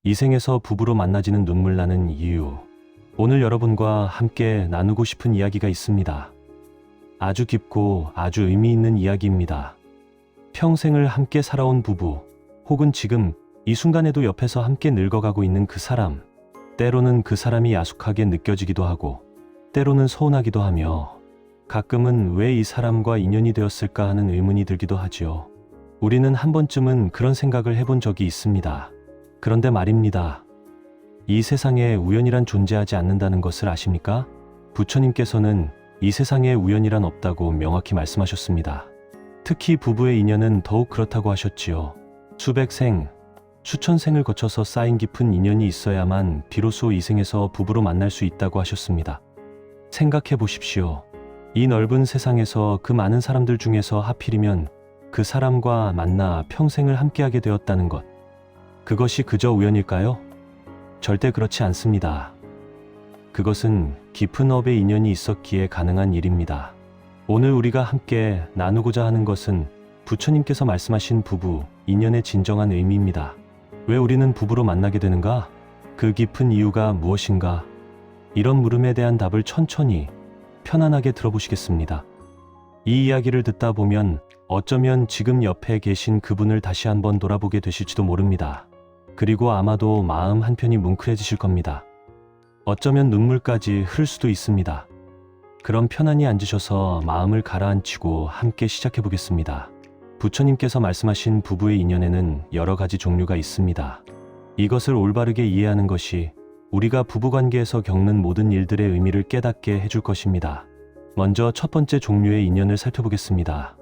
이 생에서 부부로 만나지는 눈물 나는 이유. 오늘 여러분과 함께 나누고 싶은 이야기가 있습니다. 아주 깊고 아주 의미 있는 이야기입니다. 평생을 함께 살아온 부부, 혹은 지금 이 순간에도 옆에서 함께 늙어가고 있는 그 사람. 때로는 그 사람이 야속하게 느껴지기도 하고, 때로는 서운하기도 하며, 가끔은 왜 이 사람과 인연이 되었을까 하는 의문이 들기도 하지요. 우리는 한 번쯤은 그런 생각을 해본 적이 있습니다. 그런데 말입니다. 이 세상에 우연이란 존재하지 않는다는 것을 아십니까? 부처님께서는 이 세상에 우연이란 없다고 명확히 말씀하셨습니다. 특히 부부의 인연은 더욱 그렇다고 하셨지요. 수백 생, 수천 생을 거쳐서 쌓인 깊은 인연이 있어야만 비로소 이 생에서 부부로 만날 수 있다고 하셨습니다. 생각해 보십시오. 이 넓은 세상에서 그 많은 사람들 중에서 하필이면 그 사람과 만나 평생을 함께하게 되었다는 것. 그것이 그저 우연일까요? 절대 그렇지 않습니다. 그것은 깊은 업의 인연이 있었기에 가능한 일입니다. 오늘 우리가 함께 나누고자 하는 것은 부처님께서 말씀하신 부부, 인연의 진정한 의미입니다. 왜 우리는 부부로 만나게 되는가? 그 깊은 이유가 무엇인가? 이런 물음에 대한 답을 천천히, 편안하게 들어보시겠습니다. 이 이야기를 듣다 보면 어쩌면 지금 옆에 계신 그분을 다시 한번 돌아보게 되실지도 모릅니다. 그리고 아마도 마음 한편이 뭉클해지실 겁니다. 어쩌면 눈물까지 흐를 수도 있습니다. 그럼 편안히 앉으셔서 마음을 가라앉히고 함께 시작해 보겠습니다. 부처님께서 말씀하신 부부의 인연에는 여러 가지 종류가 있습니다. 이것을 올바르게 이해하는 것이 우리가 부부관계에서 겪는 모든 일들의 의미를 깨닫게 해줄 것입니다. 먼저 첫 번째 종류의 인연을 살펴보겠습니다.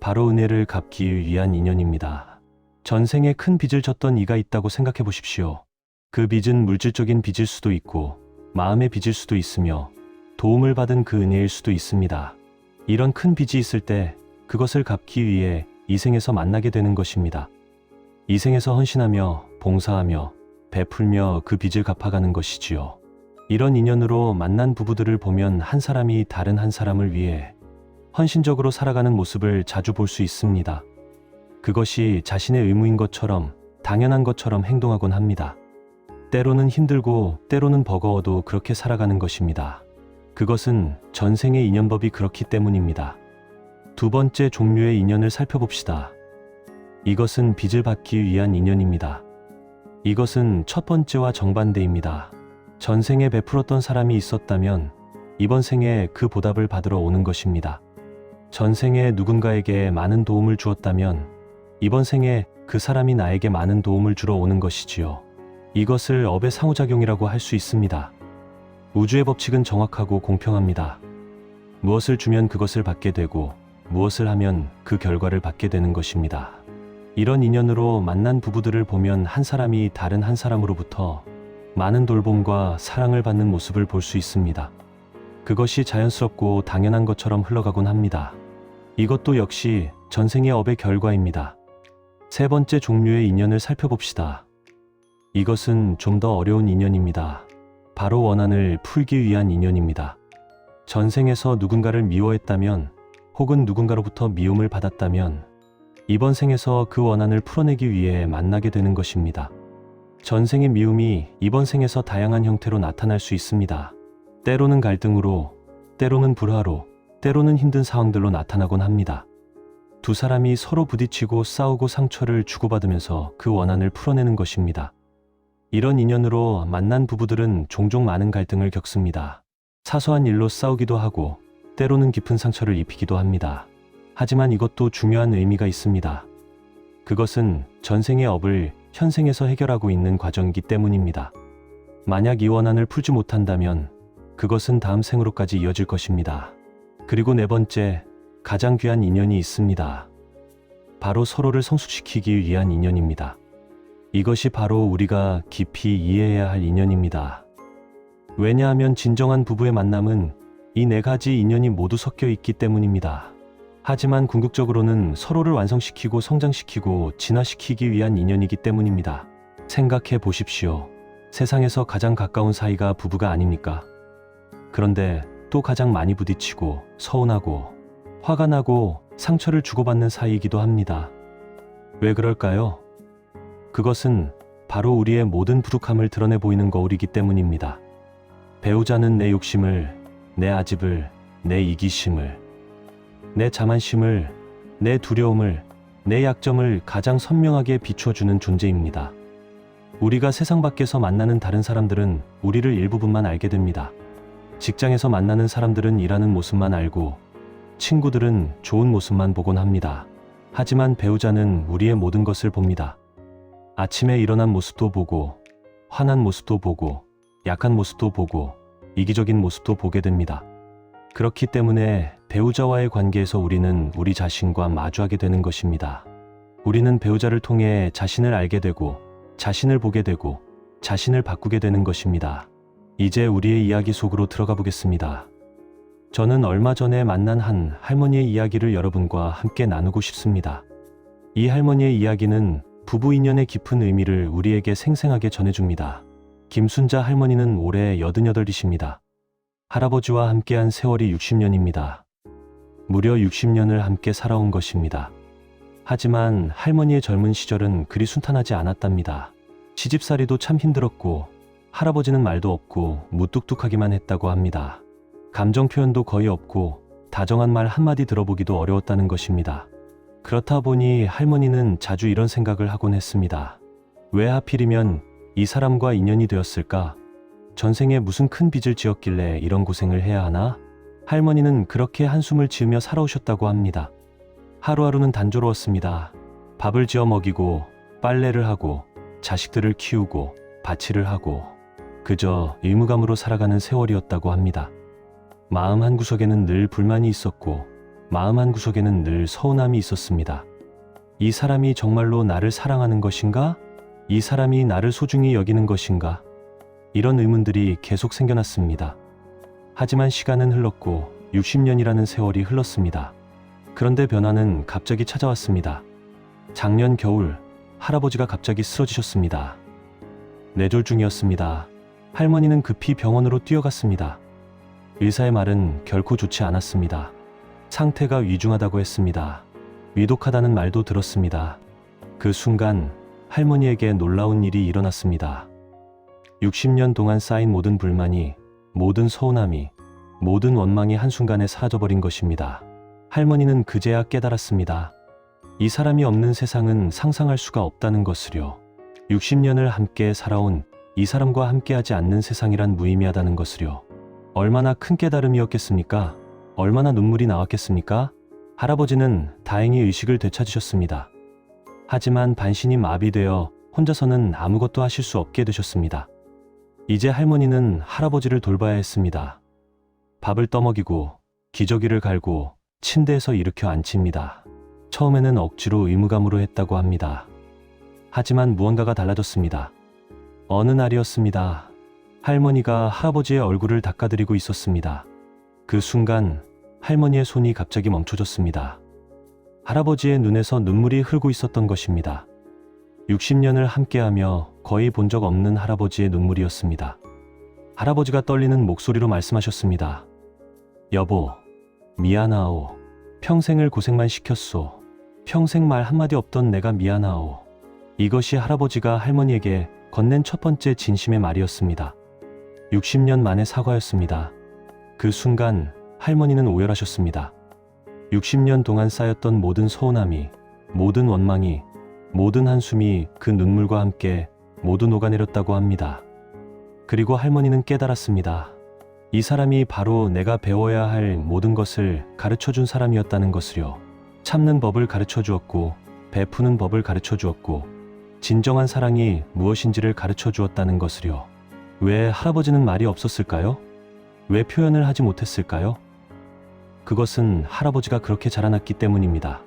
바로 은혜를 갚기 위한 인연입니다. 전생에 큰 빚을 졌던 이가 있다고 생각해 보십시오. 그 빚은 물질적인 빚일 수도 있고 마음의 빚일 수도 있으며 도움을 받은 그 은혜일 수도 있습니다. 이런 큰 빚이 있을 때 그것을 갚기 위해 이 생에서 만나게 되는 것입니다. 이 생에서 헌신하며 봉사하며 베풀며 그 빚을 갚아가는 것이지요. 이런 인연으로 만난 부부들을 보면 한 사람이 다른 한 사람을 위해 헌신적으로 살아가는 모습을 자주 볼 수 있습니다. 그것이 자신의 의무인 것처럼, 당연한 것처럼 행동하곤 합니다. 때로는 힘들고 때로는 버거워도 그렇게 살아가는 것입니다. 그것은 전생의 인연법이 그렇기 때문입니다. 두 번째 종류의 인연을 살펴봅시다. 이것은 빚을 받기 위한 인연입니다. 이것은 첫 번째와 정반대입니다. 전생에 베풀었던 사람이 있었다면 이번 생에 그 보답을 받으러 오는 것입니다. 전생에 누군가에게 많은 도움을 주었다면 이번 생에 그 사람이 나에게 많은 도움을 주러 오는 것이지요. 이것을 업의 상호작용이라고 할 수 있습니다. 우주의 법칙은 정확하고 공평합니다. 무엇을 주면 그것을 받게 되고 무엇을 하면 그 결과를 받게 되는 것입니다. 이런 인연으로 만난 부부들을 보면 한 사람이 다른 한 사람으로부터 많은 돌봄과 사랑을 받는 모습을 볼 수 있습니다. 그것이 자연스럽고 당연한 것처럼 흘러가곤 합니다. 이것도 역시 전생의 업의 결과입니다. 세 번째 종류의 인연을 살펴봅시다. 이것은 좀 더 어려운 인연입니다. 바로 원한을 풀기 위한 인연입니다. 전생에서 누군가를 미워했다면 혹은 누군가로부터 미움을 받았다면 이번 생에서 그 원한을 풀어내기 위해 만나게 되는 것입니다. 전생의 미움이 이번 생에서 다양한 형태로 나타날 수 있습니다. 때로는 갈등으로, 때로는 불화로, 때로는 힘든 상황들로 나타나곤 합니다. 두 사람이 서로 부딪히고 싸우고 상처를 주고받으면서 그 원한을 풀어내는 것입니다. 이런 인연으로 만난 부부들은 종종 많은 갈등을 겪습니다. 사소한 일로 싸우기도 하고 때로는 깊은 상처를 입히기도 합니다. 하지만 이것도 중요한 의미가 있습니다. 그것은 전생의 업을 현생에서 해결하고 있는 과정이기 때문입니다. 만약 이 원한을 풀지 못한다면 그것은 다음 생으로까지 이어질 것입니다. 그리고 네 번째, 가장 귀한 인연이 있습니다. 바로 서로를 성숙시키기 위한 인연입니다. 이것이 바로 우리가 깊이 이해해야 할 인연입니다. 왜냐하면 진정한 부부의 만남은 이 네 가지 인연이 모두 섞여 있기 때문입니다. 하지만 궁극적으로는 서로를 완성시키고 성장시키고 진화시키기 위한 인연이기 때문입니다. 생각해 보십시오. 세상에서 가장 가까운 사이가 부부가 아닙니까? 그런데 또 가장 많이 부딪히고 서운하고 화가 나고 상처를 주고받는 사이이기도 합니다. 왜 그럴까요? 그것은 바로 우리의 모든 부족함을 드러내 보이는 거울이기 때문입니다. 배우자는 내 욕심을, 내 아집을, 내 이기심을, 내 자만심을, 내 두려움을, 내 약점을 가장 선명하게 비춰주는 존재입니다. 우리가 세상 밖에서 만나는 다른 사람들은 우리를 일부분만 알게 됩니다. 직장에서 만나는 사람들은 일하는 모습만 알고, 친구들은 좋은 모습만 보곤 합니다. 하지만 배우자는 우리의 모든 것을 봅니다. 아침에 일어난 모습도 보고, 화난 모습도 보고, 약한 모습도 보고, 이기적인 모습도 보게 됩니다. 그렇기 때문에 배우자와의 관계에서 우리는 우리 자신과 마주하게 되는 것입니다. 우리는 배우자를 통해 자신을 알게 되고, 자신을 보게 되고, 자신을 바꾸게 되는 것입니다. 이제 우리의 이야기 속으로 들어가 보겠습니다. 저는 얼마 전에 만난 한 할머니의 이야기를 여러분과 함께 나누고 싶습니다. 이 할머니의 이야기는 부부 인연의 깊은 의미를 우리에게 생생하게 전해줍니다. 김순자 할머니는 올해 88이십니다. 할아버지와 함께한 세월이 60년입니다. 무려 60년을 함께 살아온 것입니다. 하지만 할머니의 젊은 시절은 그리 순탄하지 않았답니다. 시집살이도 참 힘들었고, 할아버지는 말도 없고 무뚝뚝하기만 했다고 합니다. 감정 표현도 거의 없고 다정한 말 한마디 들어보기도 어려웠다는 것입니다. 그렇다 보니 할머니는 자주 이런 생각을 하곤 했습니다. 왜 하필이면 이 사람과 인연이 되었을까? 전생에 무슨 큰 빚을 지었길래 이런 고생을 해야 하나? 할머니는 그렇게 한숨을 지으며 살아오셨다고 합니다. 하루하루는 단조로웠습니다. 밥을 지어 먹이고, 빨래를 하고, 자식들을 키우고, 밭일을 하고, 그저 의무감으로 살아가는 세월이었다고 합니다. 마음 한구석에는 늘 불만이 있었고, 마음 한구석에는 늘 서운함이 있었습니다. 이 사람이 정말로 나를 사랑하는 것인가? 이 사람이 나를 소중히 여기는 것인가? 이런 의문들이 계속 생겨났습니다. 하지만 시간은 흘렀고 60년이라는 세월이 흘렀습니다. 그런데 변화는 갑자기 찾아왔습니다. 작년 겨울, 할아버지가 갑자기 쓰러지셨습니다. 뇌졸 중이었습니다. 할머니는 급히 병원으로 뛰어갔습니다. 의사의 말은 결코 좋지 않았습니다. 상태가 위중하다고 했습니다. 위독하다는 말도 들었습니다. 그 순간 할머니에게 놀라운 일이 일어났습니다. 60년 동안 쌓인 모든 불만이, 모든 서운함이, 모든 원망이 한순간에 사라져버린 것입니다. 할머니는 그제야 깨달았습니다. 이 사람이 없는 세상은 상상할 수가 없다는 것을요. 60년을 함께 살아온 이 사람과 함께하지 않는 세상이란 무의미하다는 것을요. 얼마나 큰 깨달음이었겠습니까? 얼마나 눈물이 나왔겠습니까? 할아버지는 다행히 의식을 되찾으셨습니다. 하지만 반신이 마비되어 혼자서는 아무것도 하실 수 없게 되셨습니다. 이제 할머니는 할아버지를 돌봐야 했습니다. 밥을 떠먹이고, 기저귀를 갈고, 침대에서 일으켜 앉힙니다. 처음에는 억지로 의무감으로 했다고 합니다. 하지만 무언가가 달라졌습니다. 어느 날이었습니다. 할머니가 할아버지의 얼굴을 닦아드리고 있었습니다. 그 순간 할머니의 손이 갑자기 멈춰졌습니다. 할아버지의 눈에서 눈물이 흐르고 있었던 것입니다. 60년을 함께하며 거의 본 적 없는 할아버지의 눈물이었습니다. 할아버지가 떨리는 목소리로 말씀하셨습니다. 여보, 미안하오. 평생을 고생만 시켰소. 평생 말 한마디 없던 내가 미안하오. 이것이 할아버지가 할머니에게 건넨 첫 번째 진심의 말이었습니다. 60년 만의 사과였습니다. 그 순간 할머니는 오열하셨습니다. 60년 동안 쌓였던 모든 서운함이, 모든 원망이, 모든 한숨이 그 눈물과 함께 모두 녹아내렸다고 합니다. 그리고 할머니는 깨달았습니다. 이 사람이 바로 내가 배워야 할 모든 것을 가르쳐준 사람이었다는 것을요. 참는 법을 가르쳐 주었고, 베푸는 법을 가르쳐 주었고, 진정한 사랑이 무엇인지를 가르쳐 주었다는 것을요. 왜 할아버지는 말이 없었을까요? 왜 표현을 하지 못했을까요? 그것은 할아버지가 그렇게 자라났기 때문입니다.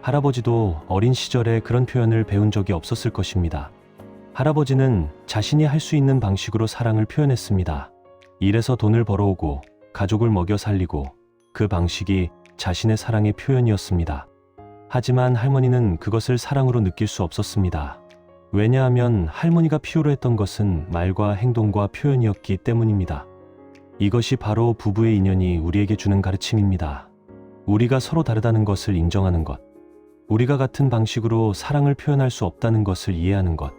할아버지도 어린 시절에 그런 표현을 배운 적이 없었을 것입니다. 할아버지는 자신이 할 수 있는 방식으로 사랑을 표현했습니다. 일해서 돈을 벌어오고 가족을 먹여 살리고 그 방식이 자신의 사랑의 표현이었습니다. 하지만 할머니는 그것을 사랑으로 느낄 수 없었습니다. 왜냐하면 할머니가 필요로 했던 것은 말과 행동과 표현이었기 때문입니다. 이것이 바로 부부의 인연이 우리에게 주는 가르침입니다. 우리가 서로 다르다는 것을 인정하는 것, 우리가 같은 방식으로 사랑을 표현할 수 없다는 것을 이해하는 것,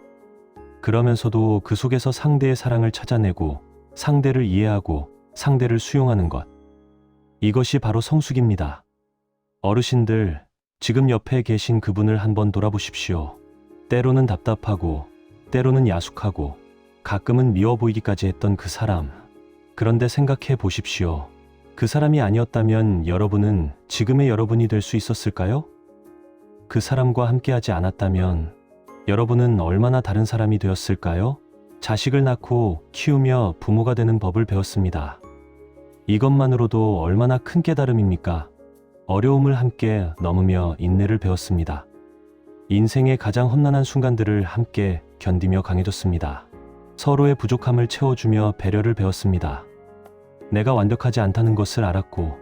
그러면서도 그 속에서 상대의 사랑을 찾아내고 상대를 이해하고 상대를 수용하는 것. 이것이 바로 성숙입니다. 어르신들, 지금 옆에 계신 그분을 한번 돌아보십시오. 때로는 답답하고, 때로는 야속하고, 가끔은 미워 보이기까지 했던 그 사람. 그런데 생각해 보십시오. 그 사람이 아니었다면 여러분은 지금의 여러분이 될 수 있었을까요? 그 사람과 함께하지 않았다면 여러분은 얼마나 다른 사람이 되었을까요? 자식을 낳고 키우며 부모가 되는 법을 배웠습니다. 이것만으로도 얼마나 큰 깨달음입니까? 어려움을 함께 넘으며 인내를 배웠습니다. 인생의 가장 험난한 순간들을 함께 견디며 강해졌습니다. 서로의 부족함을 채워주며 배려를 배웠습니다. 내가 완벽하지 않다는 것을 알았고,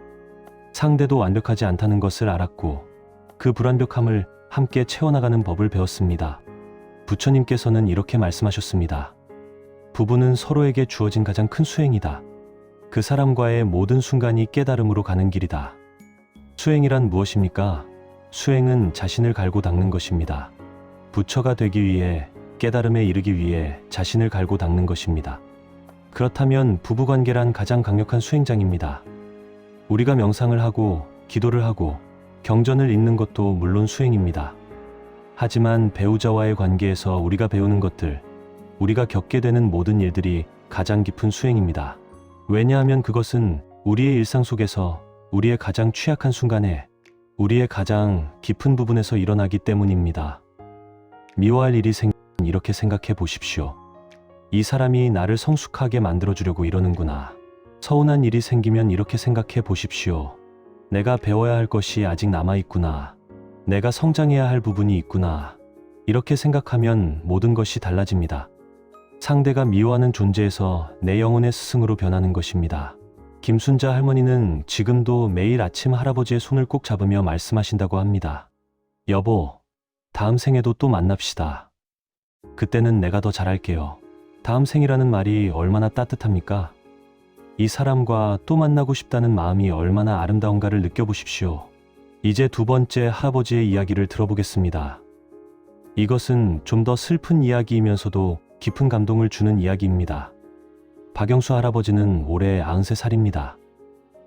상대도 완벽하지 않다는 것을 알았고, 그 불완벽함을 함께 채워나가는 법을 배웠습니다. 부처님께서는 이렇게 말씀하셨습니다. 부부는 서로에게 주어진 가장 큰 수행이다. 그 사람과의 모든 순간이 깨달음으로 가는 길이다. 수행이란 무엇입니까? 수행은 자신을 갈고 닦는 것입니다. 부처가 되기 위해, 깨달음에 이르기 위해 자신을 갈고 닦는 것입니다. 그렇다면 부부관계란 가장 강력한 수행장입니다. 우리가 명상을 하고, 기도를 하고, 경전을 읽는 것도 물론 수행입니다. 하지만 배우자와의 관계에서 우리가 배우는 것들, 우리가 겪게 되는 모든 일들이 가장 깊은 수행입니다. 왜냐하면 그것은 우리의 일상 속에서 우리의 가장 취약한 순간에 우리의 가장 깊은 부분에서 일어나기 때문입니다. 미워할 일이 생기면 이렇게 생각해 보십시오. 이 사람이 나를 성숙하게 만들어주려고 이러는구나. 서운한 일이 생기면 이렇게 생각해 보십시오. 내가 배워야 할 것이 아직 남아있구나. 내가 성장해야 할 부분이 있구나. 이렇게 생각하면 모든 것이 달라집니다. 상대가 미워하는 존재에서 내 영혼의 스승으로 변하는 것입니다. 김순자 할머니는 지금도 매일 아침 할아버지의 손을 꼭 잡으며 말씀하신다고 합니다. 여보, 다음 생에도 또 만납시다. 그때는 내가 더 잘할게요. 다음 생이라는 말이 얼마나 따뜻합니까? 이 사람과 또 만나고 싶다는 마음이 얼마나 아름다운가를 느껴보십시오. 이제 두 번째 할아버지의 이야기를 들어보겠습니다. 이것은 좀 더 슬픈 이야기이면서도 깊은 감동을 주는 이야기입니다. 박영수 할아버지는 올해 93살입니다.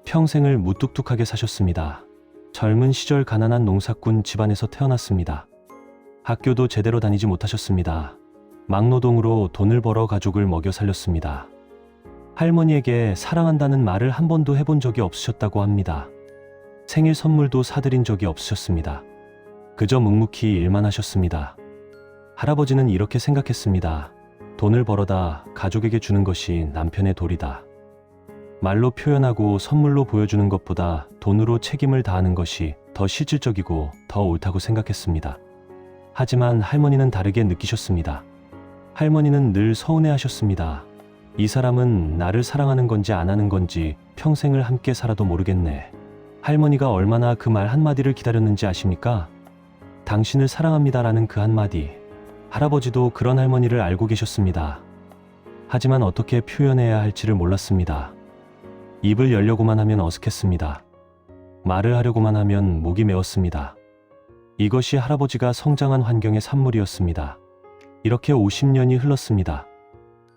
평생을 무뚝뚝하게 사셨습니다. 젊은 시절 가난한 농사꾼 집안에서 태어났습니다. 학교도 제대로 다니지 못하셨습니다. 막노동으로 돈을 벌어 가족을 먹여 살렸습니다. 할머니에게 사랑한다는 말을 한 번도 해본 적이 없으셨다고 합니다. 생일 선물도 사드린 적이 없으셨습니다. 그저 묵묵히 일만 하셨습니다. 할아버지는 이렇게 생각했습니다. 돈을 벌어다 가족에게 주는 것이 남편의 도리다. 말로 표현하고 선물로 보여주는 것보다 돈으로 책임을 다하는 것이 더 실질적이고 더 옳다고 생각했습니다. 하지만 할머니는 다르게 느끼셨습니다. 할머니는 늘 서운해하셨습니다. 이 사람은 나를 사랑하는 건지 안 하는 건지 평생을 함께 살아도 모르겠네. 할머니가 얼마나 그 말 한마디를 기다렸는지 아십니까? 당신을 사랑합니다라는 그 한마디. 할아버지도 그런 할머니를 알고 계셨습니다. 하지만 어떻게 표현해야 할지를 몰랐습니다. 입을 열려고만 하면 어색했습니다. 말을 하려고만 하면 목이 메었습니다. 이것이 할아버지가 성장한 환경의 산물이었습니다. 이렇게 50년이 흘렀습니다.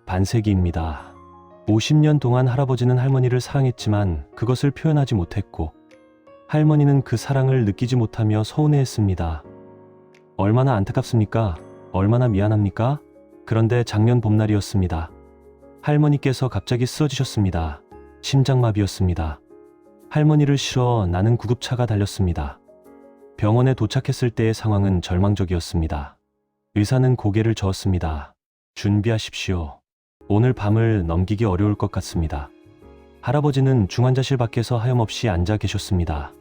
반세기입니다. 50년 동안 할아버지는 할머니를 사랑했지만 그것을 표현하지 못했고 할머니는 그 사랑을 느끼지 못하며 서운해했습니다. 얼마나 안타깝습니까? 얼마나 미안합니까? 그런데 작년 봄날이었습니다. 할머니께서 갑자기 쓰러지셨습니다. 심장마비였습니다. 할머니를 실어 나는 구급차가 달렸습니다. 병원에 도착했을 때의 상황은 절망적이었습니다. 의사는 고개를 저었습니다. 준비하십시오. 오늘 밤을 넘기기 어려울 것 같습니다. 할아버지는 중환자실 밖에서 하염없이 앉아 계셨습니다.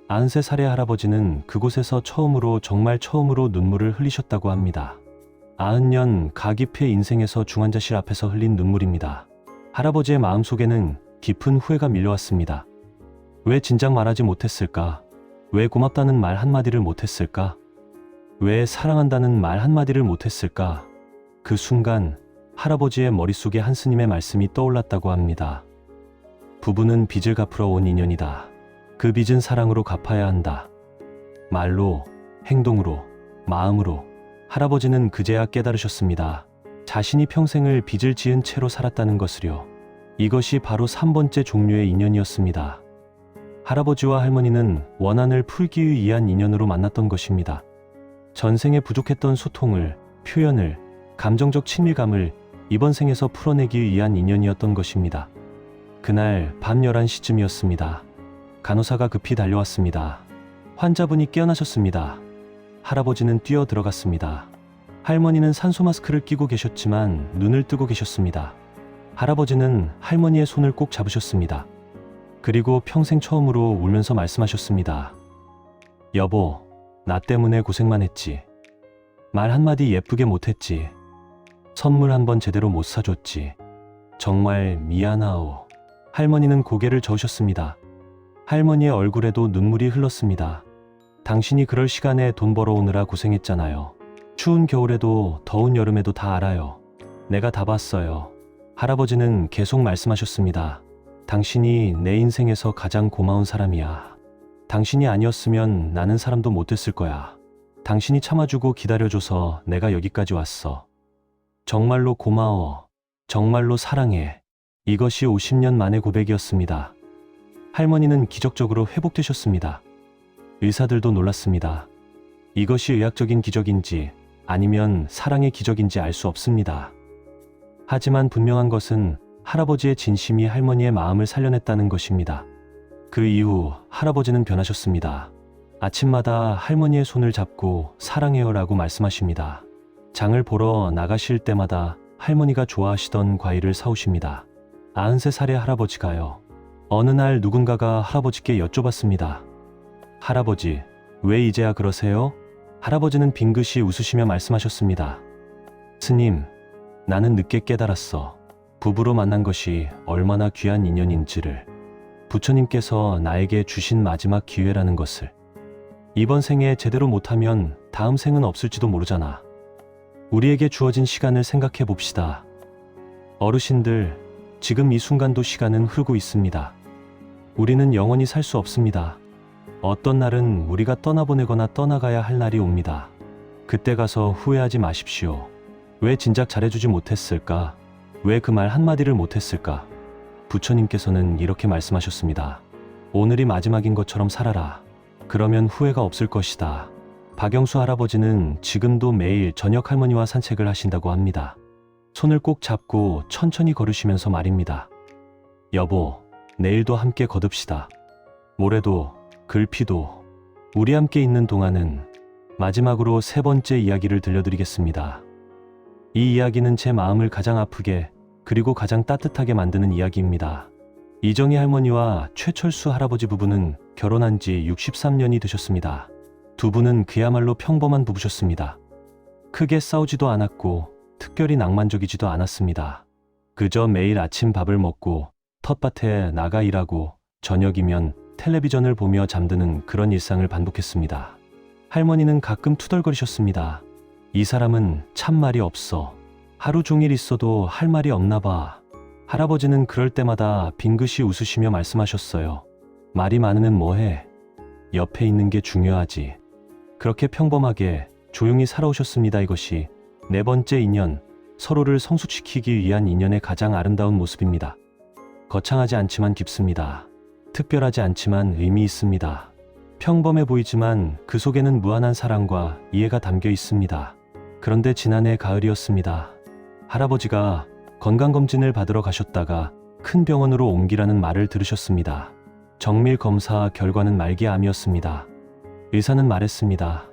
93살의 할아버지는 그곳에서 정말 처음으로 눈물을 흘리셨다고 합니다. 90년 가깊의 인생에서 중환자실 앞에서 흘린 눈물입니다. 할아버지의 마음속에는 깊은 후회가 밀려왔습니다. 왜 진작 말하지 못했을까? 왜 고맙다는 말 한마디를 못했을까? 왜 사랑한다는 말 한마디를 못했을까? 그 순간 할아버지의 머릿속에 한 스님의 말씀이 떠올랐다고 합니다. 부부는 빚을 갚으러 온 인연이다. 그 빚은 사랑으로 갚아야 한다. 말로, 행동으로, 마음으로. 할아버지는 그제야 깨달으셨습니다. 자신이 평생을 빚을 지은 채로 살았다는 것을요. 이것이 바로 3번째 종류의 인연이었습니다. 할아버지와 할머니는 원한을 풀기 위한 인연으로 만났던 것입니다. 전생에 부족했던 소통을, 표현을, 감정적 친밀감을 이번 생에서 풀어내기 위한 인연이었던 것입니다. 그날 밤 11시쯤이었습니다. 간호사가 급히 달려왔습니다. 환자분이 깨어나셨습니다. 할아버지는 뛰어 들어갔습니다. 할머니는 산소 마스크를 끼고 계셨지만 눈을 뜨고 계셨습니다. 할아버지는 할머니의 손을 꼭 잡으셨습니다. 그리고 평생 처음으로 울면서 말씀하셨습니다. 여보, 나 때문에 고생만 했지. 말 한마디 예쁘게 못했지. 선물 한번 제대로 못 사줬지. 정말 미안하오. 할머니는 고개를 저으셨습니다. 할머니의 얼굴에도 눈물이 흘렀습니다. 당신이 그럴 시간에 돈 벌어오느라 고생했잖아요. 추운 겨울에도 더운 여름에도 다 알아요. 내가 다 봤어요. 할아버지는 계속 말씀하셨습니다. 당신이 내 인생에서 가장 고마운 사람이야. 당신이 아니었으면 나는 사람도 못 됐을 거야. 당신이 참아주고 기다려줘서 내가 여기까지 왔어. 정말로 고마워. 정말로 사랑해. 이것이 50년 만의 고백이었습니다. 할머니는 기적적으로 회복되셨습니다. 의사들도 놀랐습니다. 이것이 의학적인 기적인지 아니면 사랑의 기적인지 알 수 없습니다. 하지만 분명한 것은 할아버지의 진심이 할머니의 마음을 살려냈다는 것입니다. 그 이후 할아버지는 변하셨습니다. 아침마다 할머니의 손을 잡고 사랑해요라고 말씀하십니다. 장을 보러 나가실 때마다 할머니가 좋아하시던 과일을 사오십니다. 93살의 할아버지가요. 어느 날 누군가가 할아버지께 여쭤봤습니다. 할아버지, 왜 이제야 그러세요? 할아버지는 빙긋이 웃으시며 말씀하셨습니다. 스님, 나는 늦게 깨달았어. 부부로 만난 것이 얼마나 귀한 인연인지를. 부처님께서 나에게 주신 마지막 기회라는 것을. 이번 생에 제대로 못하면 다음 생은 없을지도 모르잖아. 우리에게 주어진 시간을 생각해 봅시다. 어르신들, 지금 이 순간도 시간은 흐르고 있습니다. 우리는 영원히 살 수 없습니다. 어떤 날은 우리가 떠나보내거나 떠나가야 할 날이 옵니다. 그때 가서 후회하지 마십시오. 왜 진작 잘해주지 못했을까? 왜 그 말 한마디를 못했을까? 부처님께서는 이렇게 말씀하셨습니다. 오늘이 마지막인 것처럼 살아라. 그러면 후회가 없을 것이다. 박영수 할아버지는 지금도 매일 저녁 할머니와 산책을 하신다고 합니다. 손을 꼭 잡고 천천히 걸으시면서 말입니다. 여보, 내일도 함께 거듭시다. 모레도, 글피도, 우리 함께 있는 동안은. 마지막으로 3번째 이야기를 들려드리겠습니다. 이 이야기는 제 마음을 가장 아프게 그리고 가장 따뜻하게 만드는 이야기입니다. 이정희 할머니와 최철수 할아버지 부부는 결혼한 지 63년이 되셨습니다. 두 분은 그야말로 평범한 부부셨습니다. 크게 싸우지도 않았고 특별히 낭만적이지도 않았습니다. 그저 매일 아침 밥을 먹고 텃밭에 나가 일하고 저녁이면 텔레비전을 보며 잠드는 그런 일상을 반복했습니다. 할머니는 가끔 투덜거리셨습니다. 이 사람은 참 말이 없어. 하루 종일 있어도 할 말이 없나 봐. 할아버지는 그럴 때마다 빙긋이 웃으시며 말씀하셨어요. 말이 많으면 뭐해? 옆에 있는 게 중요하지. 그렇게 평범하게 조용히 살아오셨습니다. 이것이 4번째 인연, 서로를 성숙시키기 위한 인연의 가장 아름다운 모습입니다. 거창하지 않지만 깊습니다. 특별하지 않지만 의미 있습니다. 평범해 보이지만 그 속에는 무한한 사랑과 이해가 담겨 있습니다. 그런데 지난해 가을이었습니다. 할아버지가 건강검진을 받으러 가셨다가 큰 병원으로 옮기라는 말을 들으셨습니다. 정밀 검사 결과는 말기암이었습니다. 의사는 말했습니다.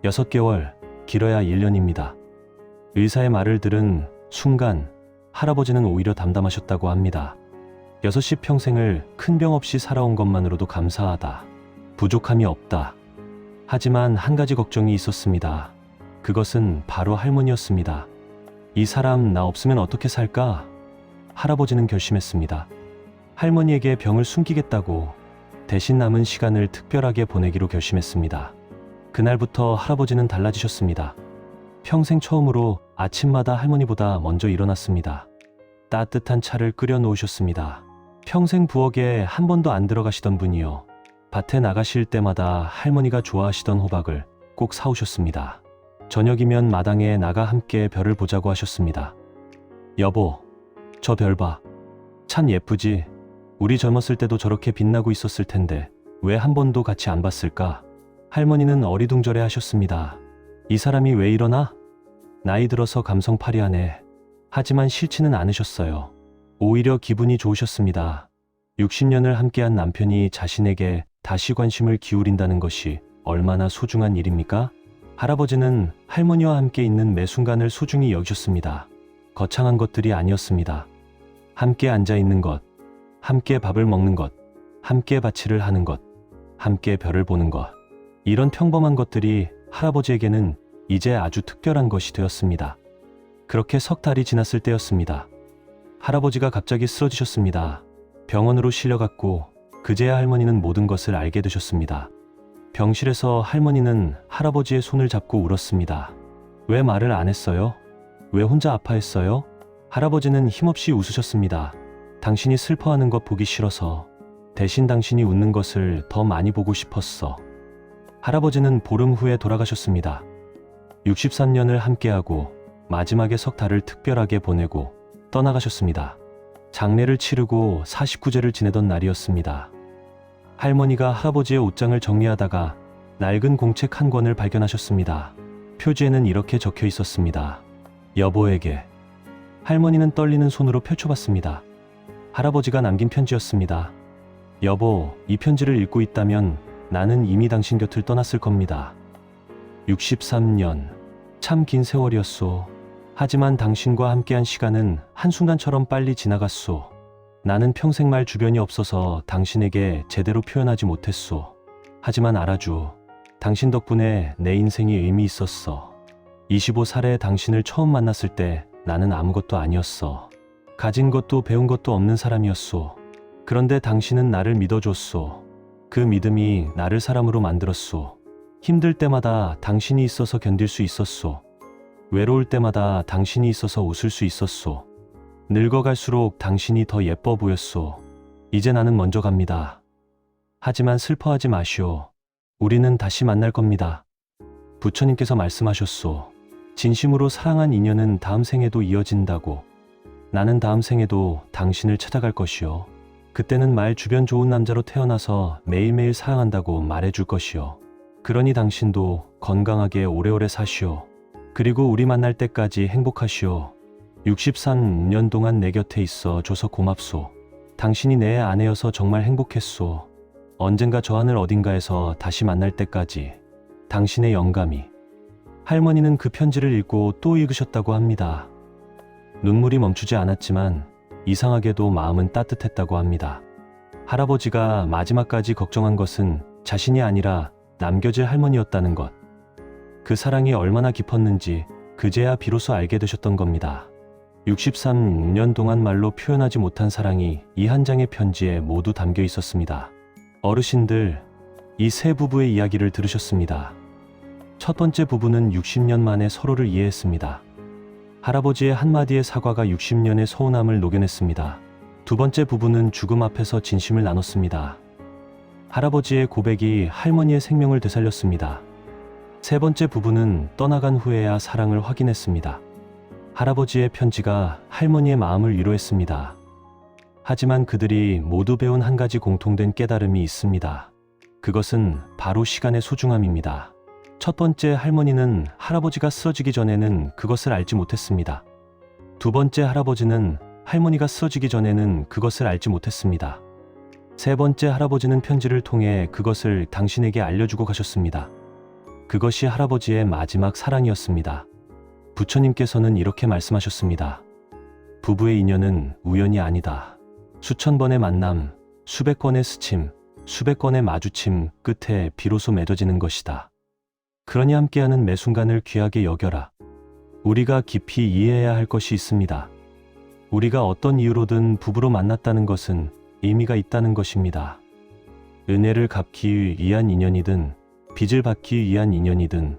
6개월, 길어야 1년입니다. 의사의 말을 들은 순간 할아버지는 오히려 담담하셨다고 합니다. 6시 평생을 큰 병 없이 살아온 것만으로도 감사하다. 부족함이 없다. 하지만 한 가지 걱정이 있었습니다. 그것은 바로 할머니였습니다. 이 사람 나 없으면 어떻게 살까? 할아버지는 결심했습니다. 할머니에게 병을 숨기겠다고 대신 남은 시간을 특별하게 보내기로 결심했습니다. 그날부터 할아버지는 달라지셨습니다. 평생 처음으로 아침마다 할머니보다 먼저 일어났습니다. 따뜻한 차를 끓여 놓으셨습니다. 평생 부엌에 한 번도 안 들어가시던 분이요. 밭에 나가실 때마다 할머니가 좋아하시던 호박을 꼭 사오셨습니다. 저녁이면 마당에 나가 함께 별을 보자고 하셨습니다. 여보, 저 별 봐. 참 예쁘지? 우리 젊었을 때도 저렇게 빛나고 있었을 텐데 왜 한 번도 같이 안 봤을까? 할머니는 어리둥절해 하셨습니다. 이 사람이 왜 이러나? 나이 들어서 감성파리하네. 하지만 싫지는 않으셨어요. 오히려 기분이 좋으셨습니다. 60년을 함께한 남편이 자신에게 다시 관심을 기울인다는 것이 얼마나 소중한 일입니까? 할아버지는 할머니와 함께 있는 매 순간을 소중히 여기셨습니다. 거창한 것들이 아니었습니다. 함께 앉아 있는 것, 함께 밥을 먹는 것, 함께 밭일을 하는 것, 함께 별을 보는 것. 이런 평범한 것들이 할아버지에게는 이제 아주 특별한 것이 되었습니다. 그렇게 석 달이 지났을 때였습니다. 할아버지가 갑자기 쓰러지셨습니다. 병원으로 실려갔고 그제야 할머니는 모든 것을 알게 되셨습니다. 병실에서 할머니는 할아버지의 손을 잡고 울었습니다. 왜 말을 안 했어요? 왜 혼자 아파했어요? 할아버지는 힘없이 웃으셨습니다. 당신이 슬퍼하는 것 보기 싫어서, 대신 당신이 웃는 것을 더 많이 보고 싶었어. 할아버지는 보름 후에 돌아가셨습니다. 63년을 함께하고 마지막에 석 달을 특별하게 보내고 떠나가셨습니다. 장례를 치르고 49제를 지내던 날이었습니다. 할머니가 할아버지의 옷장을 정리하다가 낡은 공책 한 권을 발견하셨습니다. 표지에는 이렇게 적혀 있었습니다. 여보에게. 할머니는 떨리는 손으로 펼쳐봤습니다. 할아버지가 남긴 편지였습니다. 여보, 이 편지를 읽고 있다면 나는 이미 당신 곁을 떠났을 겁니다. 63년. 참 긴 세월이었소. 하지만 당신과 함께한 시간은 한순간처럼 빨리 지나갔소. 나는 평생 말 주변이 없어서 당신에게 제대로 표현하지 못했소. 하지만 알아줘. 당신 덕분에 내 인생이 의미 있었어. 25살에 당신을 처음 만났을 때 나는 아무것도 아니었어. 가진 것도 배운 것도 없는 사람이었소. 그런데 당신은 나를 믿어줬소. 그 믿음이 나를 사람으로 만들었소. 힘들 때마다 당신이 있어서 견딜 수 있었소. 외로울 때마다 당신이 있어서 웃을 수 있었소. 늙어갈수록 당신이 더 예뻐 보였소. 이제 나는 먼저 갑니다. 하지만 슬퍼하지 마시오. 우리는 다시 만날 겁니다. 부처님께서 말씀하셨소. 진심으로 사랑한 인연은 다음 생에도 이어진다고. 나는 다음 생에도 당신을 찾아갈 것이요. 그때는 말 주변 좋은 남자로 태어나서 매일매일 사랑한다고 말해줄 것이요. 그러니 당신도 건강하게 오래오래 사시오. 그리고 우리 만날 때까지 행복하시오. 63년 동안 내 곁에 있어 줘서 고맙소. 당신이 내 아내여서 정말 행복했소. 언젠가 저 하늘 어딘가에서 다시 만날 때까지 당신의 영감이. 할머니는 그 편지를 읽고 또 읽으셨다고 합니다. 눈물이 멈추지 않았지만 이상하게도 마음은 따뜻했다고 합니다. 할아버지가 마지막까지 걱정한 것은 자신이 아니라 남겨질 할머니였다는 것. 그 사랑이 얼마나 깊었는지 그제야 비로소 알게 되셨던 겁니다. 63년 동안 말로 표현하지 못한 사랑이 이 한 장의 편지에 모두 담겨 있었습니다. 어르신들, 이 세 부부의 이야기를 들으셨습니다. 첫 번째 부부는 60년 만에 서로를 이해했습니다. 할아버지의 한마디의 사과가 60년의 서운함을 녹여냈습니다. 두 번째 부부는 죽음 앞에서 진심을 나눴습니다. 할아버지의 고백이 할머니의 생명을 되살렸습니다. 세 번째 부부는 떠나간 후에야 사랑을 확인했습니다. 할아버지의 편지가 할머니의 마음을 위로했습니다. 하지만 그들이 모두 배운 한 가지 공통된 깨달음이 있습니다. 그것은 바로 시간의 소중함입니다. 첫 번째 할머니는 할아버지가 쓰러지기 전에는 그것을 알지 못했습니다. 두 번째 할아버지는 할머니가 쓰러지기 전에는 그것을 알지 못했습니다. 세 번째 할아버지는 편지를 통해 그것을 당신에게 알려주고 가셨습니다. 그것이 할아버지의 마지막 사랑이었습니다. 부처님께서는 이렇게 말씀하셨습니다. 부부의 인연은 우연이 아니다. 수천 번의 만남, 수백 번의 스침, 수백 건의 마주침 끝에 비로소 맺어지는 것이다. 그러니 함께하는 매 순간을 귀하게 여겨라. 우리가 깊이 이해해야 할 것이 있습니다. 우리가 어떤 이유로든 부부로 만났다는 것은 의미가 있다는 것입니다. 은혜를 갚기 위한 인연이든, 빚을 받기 위한 인연이든,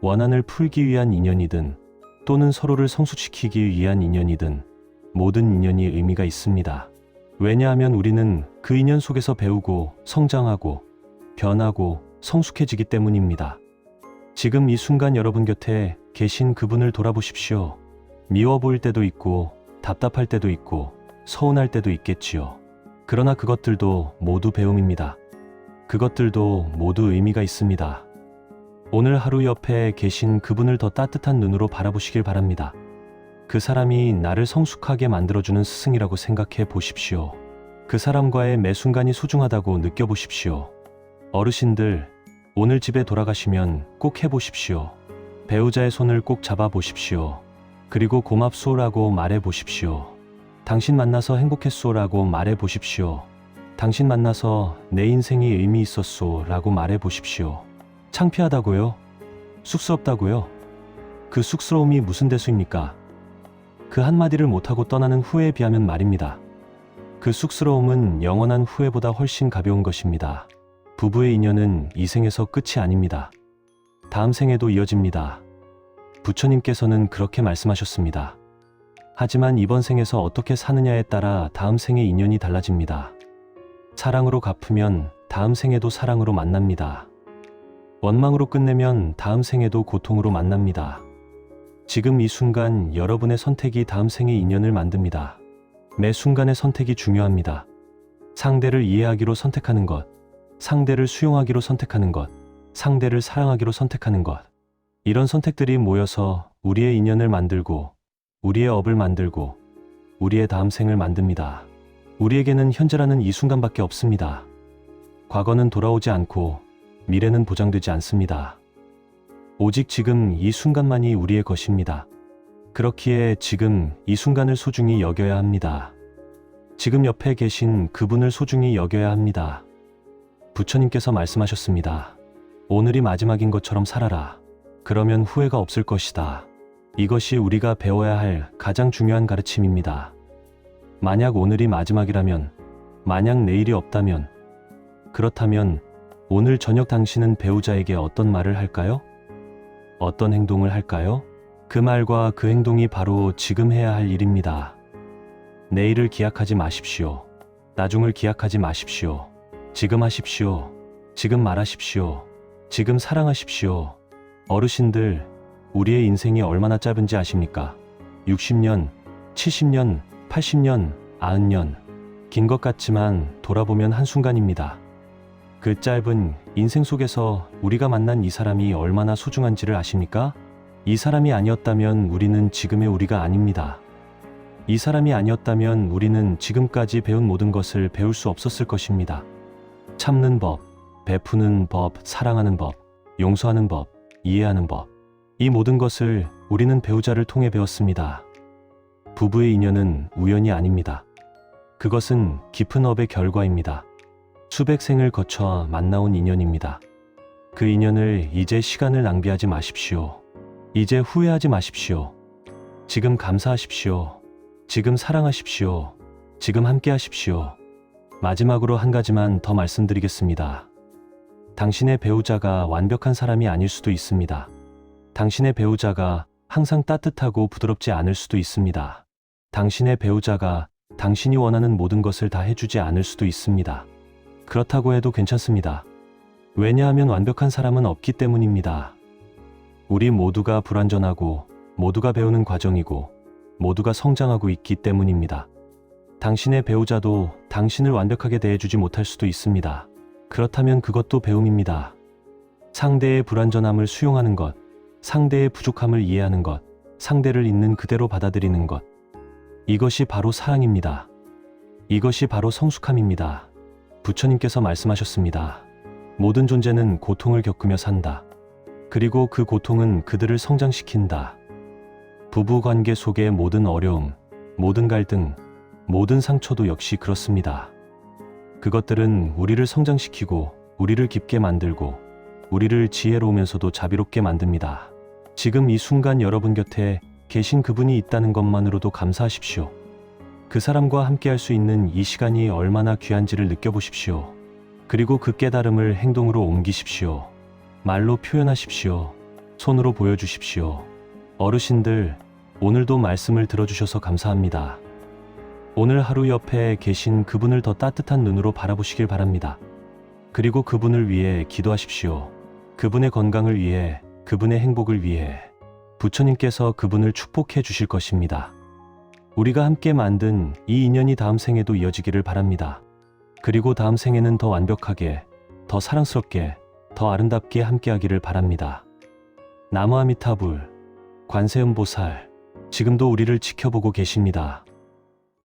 원한을 풀기 위한 인연이든, 또는 서로를 성숙시키기 위한 인연이든 모든 인연이 의미가 있습니다. 왜냐하면 우리는 그 인연 속에서 배우고 성장하고 변하고 성숙해지기 때문입니다. 지금 이 순간 여러분 곁에 계신 그분을 돌아보십시오. 미워 보일 때도 있고, 답답할 때도 있고, 서운할 때도 있겠지요. 그러나 그것들도 모두 배움입니다. 그것들도 모두 의미가 있습니다. 오늘 하루 옆에 계신 그분을 더 따뜻한 눈으로 바라보시길 바랍니다. 그 사람이 나를 성숙하게 만들어주는 스승이라고 생각해 보십시오. 그 사람과의 매 순간이 소중하다고 느껴보십시오. 어르신들, 오늘 집에 돌아가시면 꼭 해보십시오. 배우자의 손을 꼭 잡아보십시오. 그리고 고맙소라고 말해보십시오. 당신 만나서 행복했소라고 말해보십시오. 당신 만나서 내 인생이 의미 있었소라고 말해보십시오. 창피하다고요? 쑥스럽다고요? 그 쑥스러움이 무슨 대수입니까? 그 한마디를 못하고 떠나는 후회에 비하면 말입니다. 그 쑥스러움은 영원한 후회보다 훨씬 가벼운 것입니다. 부부의 인연은 이 생에서 끝이 아닙니다. 다음 생에도 이어집니다. 부처님께서는 그렇게 말씀하셨습니다. 하지만 이번 생에서 어떻게 사느냐에 따라 다음 생의 인연이 달라집니다. 사랑으로 갚으면 다음 생에도 사랑으로 만납니다. 원망으로 끝내면 다음 생에도 고통으로 만납니다. 지금 이 순간 여러분의 선택이 다음 생의 인연을 만듭니다. 매 순간의 선택이 중요합니다. 상대를 이해하기로 선택하는 것, 상대를 수용하기로 선택하는 것, 상대를 사랑하기로 선택하는 것. 이런 선택들이 모여서 우리의 인연을 만들고, 우리의 업을 만들고, 우리의 다음 생을 만듭니다. 우리에게는 현재라는 이 순간밖에 없습니다. 과거는 돌아오지 않고, 미래는 보장되지 않습니다. 오직 지금 이 순간만이 우리의 것입니다. 그렇기에 지금 이 순간을 소중히 여겨야 합니다. 지금 옆에 계신 그분을 소중히 여겨야 합니다. 부처님께서 말씀하셨습니다. 오늘이 마지막인 것처럼 살아라. 그러면 후회가 없을 것이다. 이것이 우리가 배워야 할 가장 중요한 가르침입니다. 만약 오늘이 마지막이라면, 만약 내일이 없다면, 그렇다면 오늘 저녁 당신은 배우자에게 어떤 말을 할까요? 어떤 행동을 할까요? 그 말과 그 행동이 바로 지금 해야 할 일입니다. 내일을 기약하지 마십시오. 나중을 기약하지 마십시오. 지금 하십시오. 지금 말하십시오. 지금 사랑하십시오. 어르신들, 우리의 인생이 얼마나 짧은지 아십니까? 60년, 70년, 80년, 90년. 긴 것 같지만 돌아보면 한순간입니다. 그 짧은 인생 속에서 우리가 만난 이 사람이 얼마나 소중한지를 아십니까? 이 사람이 아니었다면 우리는 지금의 우리가 아닙니다. 이 사람이 아니었다면 우리는 지금까지 배운 모든 것을 배울 수 없었을 것입니다. 참는 법, 베푸는 법, 사랑하는 법, 용서하는 법, 이해하는 법. 이 모든 것을 우리는 배우자를 통해 배웠습니다. 부부의 인연은 우연이 아닙니다. 그것은 깊은 업의 결과입니다. 수백 생을 거쳐 만나온 인연입니다. 그 인연을 이제 시간을 낭비하지 마십시오. 이제 후회하지 마십시오. 지금 감사하십시오. 지금 사랑하십시오. 지금 함께 하십시오. 마지막으로 한 가지만 더 말씀드리겠습니다. 당신의 배우자가 완벽한 사람이 아닐 수도 있습니다. 당신의 배우자가 항상 따뜻하고 부드럽지 않을 수도 있습니다. 당신의 배우자가 당신이 원하는 모든 것을 다 해주지 않을 수도 있습니다. 그렇다고 해도 괜찮습니다. 왜냐하면 완벽한 사람은 없기 때문입니다. 우리 모두가 불완전하고 모두가 배우는 과정이고 모두가 성장하고 있기 때문입니다. 당신의 배우자도 당신을 완벽하게 대해주지 못할 수도 있습니다. 그렇다면 그것도 배움입니다. 상대의 불완전함을 수용하는 것, 상대의 부족함을 이해하는 것, 상대를 있는 그대로 받아들이는 것. 이것이 바로 사랑입니다. 이것이 바로 성숙함입니다. 부처님께서 말씀하셨습니다. 모든 존재는 고통을 겪으며 산다. 그리고 그 고통은 그들을 성장시킨다. 부부 관계 속의 모든 어려움, 모든 갈등, 모든 상처도 역시 그렇습니다. 그것들은 우리를 성장시키고 우리를 깊게 만들고 우리를 지혜로우면서도 자비롭게 만듭니다. 지금 이 순간 여러분 곁에 계신 그분이 있다는 것만으로도 감사하십시오. 그 사람과 함께 할 수 있는 이 시간이 얼마나 귀한지를 느껴보십시오. 그리고 그 깨달음을 행동으로 옮기십시오. 말로 표현하십시오. 손으로 보여주십시오. 어르신들, 오늘도 말씀을 들어주셔서 감사합니다. 오늘 하루 옆에 계신 그분을 더 따뜻한 눈으로 바라보시길 바랍니다. 그리고 그분을 위해 기도하십시오. 그분의 건강을 위해, 그분의 행복을 위해 부처님께서 그분을 축복해 주실 것입니다. 우리가 함께 만든 이 인연이 다음 생에도 이어지기를 바랍니다. 그리고 다음 생에는 더 완벽하게, 더 사랑스럽게, 더 아름답게 함께하기를 바랍니다. 나무아미타불, 관세음보살, 지금도 우리를 지켜보고 계십니다.